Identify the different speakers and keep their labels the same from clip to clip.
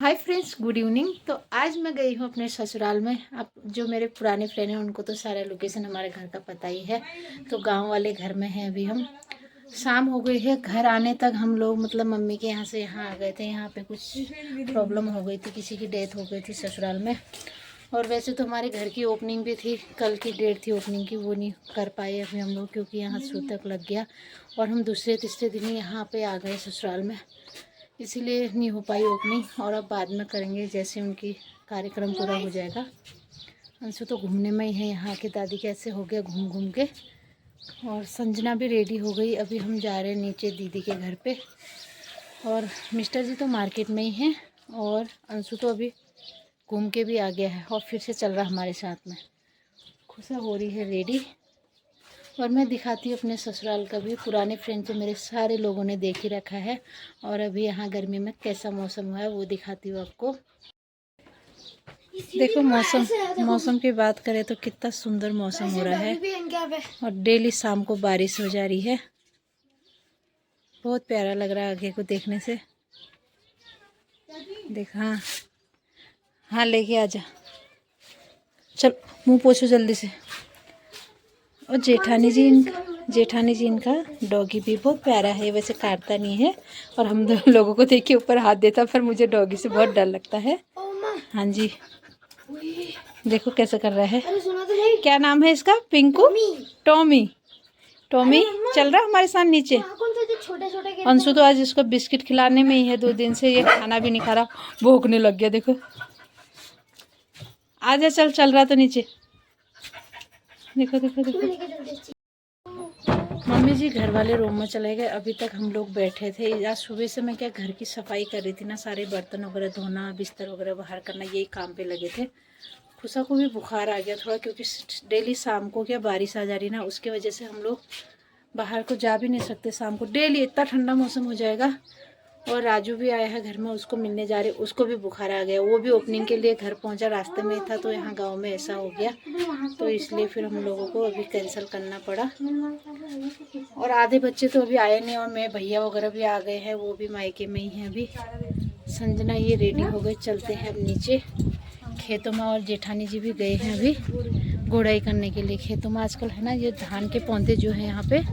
Speaker 1: Hi friends, good evening. तो आज मैं गई हूँ अपने ससुराल में। अब जो मेरे पुराने फ्रेंड हैं उनको तो सारा लोकेशन हमारे घर का पता ही है। तो गांव वाले घर में हैं अभी हम। शाम हो गई है, घर आने तक हम लोग मतलब मम्मी के यहाँ से यहाँ आ गए थे। यहाँ पे कुछ प्रॉब्लम हो गई थी, किसी की डेथ हो गई थी ससुराल में। और वैसे तो हमारे घर की ओपनिंग भी थी, कल की डेट थी ओपनिंग की, वो नहीं कर पाए अभी हम लोग क्योंकि यहाँ सूतक लग गया। और हम दूसरे तीसरे दिन ही यहाँ पे आ गए ससुराल में, इसीलिए नहीं हो पाई ओपनिंग। और अब बाद में करेंगे जैसे उनकी कार्यक्रम पूरा हो जाएगा। अंशु तो घूमने में ही है, यहाँ के दादी कैसे हो गया घूम घूम के। और संजना भी रेडी हो गई, अभी हम जा रहे हैं नीचे दीदी के घर पे। और मिस्टर जी तो मार्केट में ही हैं और अंशु तो अभी घूम के भी आ गया है और फिर से चल रहा हमारे साथ में। खुशा हो रही है रेडी। और मैं दिखाती हूँ अपने ससुराल का भी। पुराने फ्रेंड तो मेरे सारे लोगों ने देख ही रखा है। और अभी यहाँ गर्मी में कैसा मौसम हुआ है वो दिखाती हूँ आपको। देखो मौसम की बात करें तो कितना सुंदर मौसम हो रहा है। और डेली शाम को बारिश हो जा रही है, बहुत प्यारा लग रहा है आगे को देखने से। देख, हाँ हाँ लेके आजा, चल मुंह पोछो जल्दी से। और जेठानी जी इनका डॉगी भी बहुत प्यारा है, वैसे काटता नहीं है और हम दोनों लोगों को देख के ऊपर हाथ देता, पर मुझे डॉगी से बहुत डर लगता है। हाँ जी, देखो कैसे कर रहा है। क्या नाम है इसका? पिंकू, टॉमी। टॉमी चल रहा हमारे साथ नीचे। अंशु तो आज इसको बिस्किट खिलाने में ही है, 2 दिन से ये खाना भी नहीं खा रहा, भूखने लग गया। देखो आजा, चल रहा तो नीचे। देखो देखो देखो। मम्मी जी घर वाले रूम में चले गए, अभी तक हम लोग बैठे थे। आज सुबह से मैं क्या घर की सफाई कर रही थी ना, सारे बर्तन वगैरह धोना, बिस्तर वगैरह बाहर करना, यही काम पे लगे थे। खुशा को भी बुखार आ गया थोड़ा, क्योंकि डेली शाम को क्या बारिश आ जा रही ना, उसकी वजह से हम लोग बाहर को जा भी नहीं सकते शाम को। डेली इतना ठंडा मौसम हो जाएगा। और राजू भी आया है घर में, उसको मिलने जा रहे, उसको भी बुखार आ गया। वो भी ओपनिंग के लिए घर पहुंचा, रास्ते में था तो यहाँ गांव में ऐसा हो गया, तो इसलिए फिर हम लोगों को अभी कैंसिल करना पड़ा। और आधे बच्चे तो अभी आए नहीं, और मैं भैया वगैरह भी आ गए हैं, वो भी मायके में ही हैं अभी। संजना ये रेडी हो गए, चलते हैं अब नीचे खेतों में। और जेठानी जी भी गए हैं अभी गोड़ाई करने के लिए खेतों में। आजकल है ना ये धान के पौधे जो है यहाँ पे,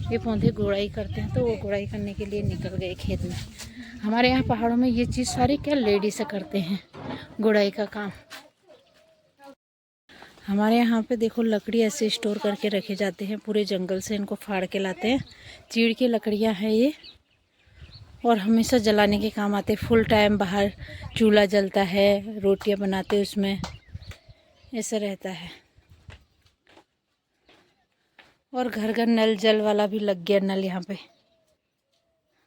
Speaker 1: ये पौधे गोड़ाई करते हैं, तो वो गोड़ाई करने के लिए निकल गए खेत में। हमारे यहाँ पहाड़ों में ये चीज़ सारी क्या लेडीज से करते हैं, गोड़ाई का काम। हमारे यहाँ पे देखो लकड़ी ऐसे स्टोर करके रखे जाते हैं, पूरे जंगल से इनको फाड़ के लाते हैं। चीड़ की लकड़ियाँ हैं ये, और हमेशा जलाने के काम आते हैं। फुल टाइम बाहर चूल्हा जलता है, रोटियाँ बनाते उसमें, ऐसा रहता है। और घर घर नल जल वाला भी लग गया, नल यहाँ पे।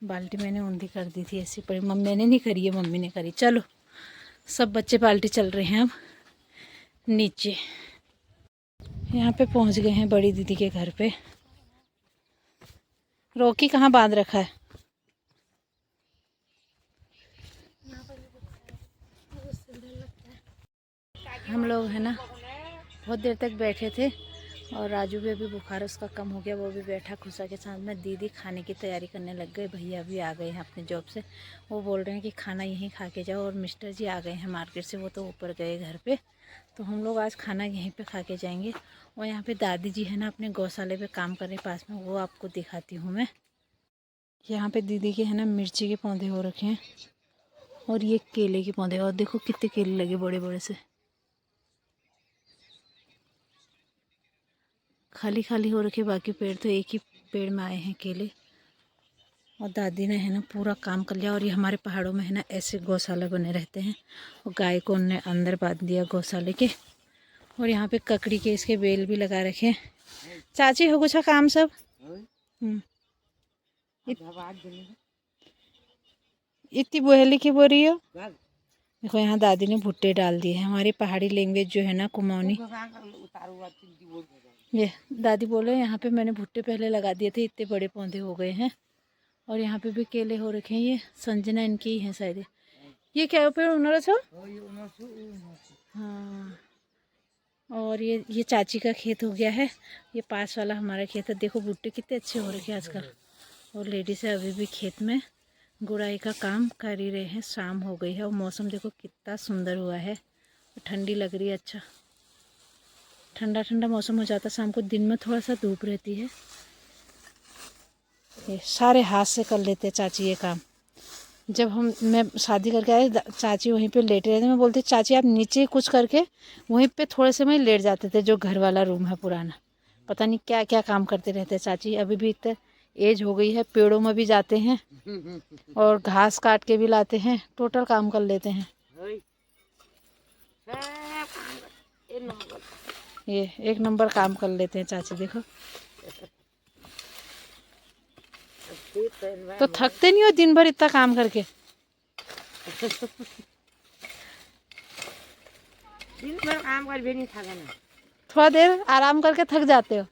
Speaker 1: बाल्टी मैंने ऊंधी कर दी थी ऐसी पड़ी, मैंने नहीं करी है, मम्मी ने करी। चलो सब बच्चे बाल्टी चल रहे हैं अब नीचे। यहाँ पे पहुँच गए हैं बड़ी दीदी के घर पे। रॉकी कहाँ बांध रखा है? हम लोग है ना बहुत देर तक बैठे थे, और राजू भी अभी बुखार उसका कम हो गया, वो भी बैठा खुशा के साथ में। दीदी खाने की तैयारी करने लग गए, भैया भी आ गए हैं अपने जॉब से, वो बोल रहे हैं कि खाना यहीं खा के जाओ। और मिस्टर जी आ गए हैं मार्केट से, वो तो ऊपर गए घर पे, तो हम लोग आज खाना यहीं पे खा के जाएंगे। और यहाँ पे दादी जी है ना अपने गौशाले पे काम कर रहे पास में, वो आपको दिखाती हूँ मैं। यहाँ पे दीदी के है ना मिर्ची के पौधे हो रखे हैं, और ये केले के पौधे, और देखो कितने केले लगे बड़े बड़े से। खाली खाली हो रखे, बाकी पेड़ तो एक ही पेड़ में आए हैं केले। और दादी ने है ना पूरा काम कर लिया। और ये हमारे पहाड़ों में है ना ऐसे गौशाला बने रहते हैं, और गाय को उनने अंदर बांध दिया गौशाले के। और यहाँ पे ककड़ी के इसके बेल भी लगा रखे हैं। चाची हो कुछ काम सब? इतनी बोहली की बोल रही हो? देखो यहाँ दादी ने भुट्टे डाल दिए हैं, हमारी पहाड़ी लैंग्वेज जो है ना कुमाऊनी। ये दादी बोले यहाँ पे मैंने भुट्टे पहले लगा दिए थे, इतने बड़े पौधे हो गए हैं। और यहाँ पे भी केले हो रखे हैं, ये संजना इनकी ही है शायद। ये क्या पेड़ उन्होंने सो? हाँ। और ये चाची का खेत हो गया है, ये पास वाला हमारा खेत है। देखो भुट्टे कितने अच्छे हो रखे हैं आजकल। और लेडीज है अभी भी खेत में गुड़ाई का काम कर ही रहे हैं। शाम हो गई है और मौसम देखो कितना सुंदर हुआ है, ठंडी लग रही है। अच्छा ठंडा ठंडा मौसम हो जाता शाम को, दिन में थोड़ा सा धूप रहती है। ये सारे हाथ से कर लेते हैं चाची ये काम। जब मैं शादी करके आई चाची वहीं पे लेटे रहते, मैं बोलती चाची आप नीचे कुछ करके वहीं पे थोड़े से में लेट जाते थे, जो घर वाला रूम है पुराना। पता नहीं क्या क्या काम करते रहते हैं चाची। अभी भी इतने एज हो गई है, पेड़ों में भी जाते हैं और घास काट के भी लाते हैं, टोटल काम कर लेते हैं। ये एक नंबर काम कर लेते हैं चाची देखो। तो थकते नहीं हो दिन भर इतना काम करके?
Speaker 2: दिन भर काम कर भी नहीं थका ना,
Speaker 1: थोड़ा देर आराम करके थक जाते हो।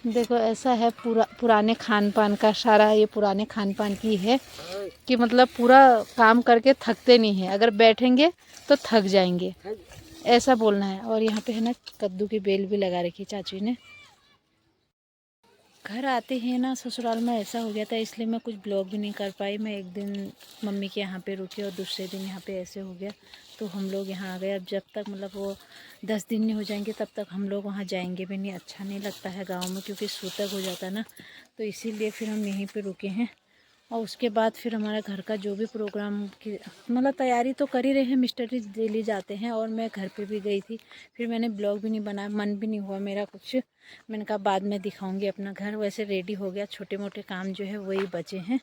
Speaker 1: देखो ऐसा है पुराने खान पान का, सारा ये पुराने खान पान की है कि मतलब पूरा काम करके थकते नहीं है, अगर बैठेंगे तो थक जाएंगे, ऐसा बोलना है। और यहाँ पे है ना कद्दू की बेल भी लगा रखी चाची ने। घर आते ही ना ससुराल में ऐसा हो गया था, इसलिए मैं कुछ ब्लॉग भी नहीं कर पाई। मैं एक दिन मम्मी के यहाँ पे रुकी और दूसरे दिन यहाँ पे ऐसे हो गया, तो हम लोग यहाँ आ गए। अब जब तक मतलब वो 10 दिन नहीं हो जाएंगे तब तक हम लोग वहाँ जाएंगे भी नहीं। अच्छा नहीं लगता है गांव में, क्योंकि सूतक हो जाता है ना, तो इसीलिए फिर हम यहीं पर रुके हैं। और उसके बाद फिर हमारा घर का जो भी प्रोग्राम की मतलब तैयारी तो कर ही रहे हैं, मिस्टर जी डेली जाते हैं और मैं घर पे भी गई थी। फिर मैंने ब्लॉग भी नहीं बनाया, मन भी नहीं हुआ मेरा कुछ। मैंने कहा बाद में दिखाऊंगी अपना घर। वैसे रेडी हो गया, छोटे मोटे काम जो है वही बचे हैं,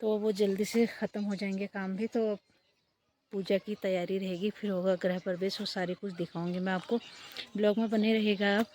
Speaker 1: तो वो जल्दी से ख़त्म हो जाएंगे काम भी। तो पूजा की तैयारी रहेगी, फिर होगा गृह प्रवेश, और सारी कुछ दिखाऊंगी मैं आपको। ब्लॉग में बने रहेगा आप।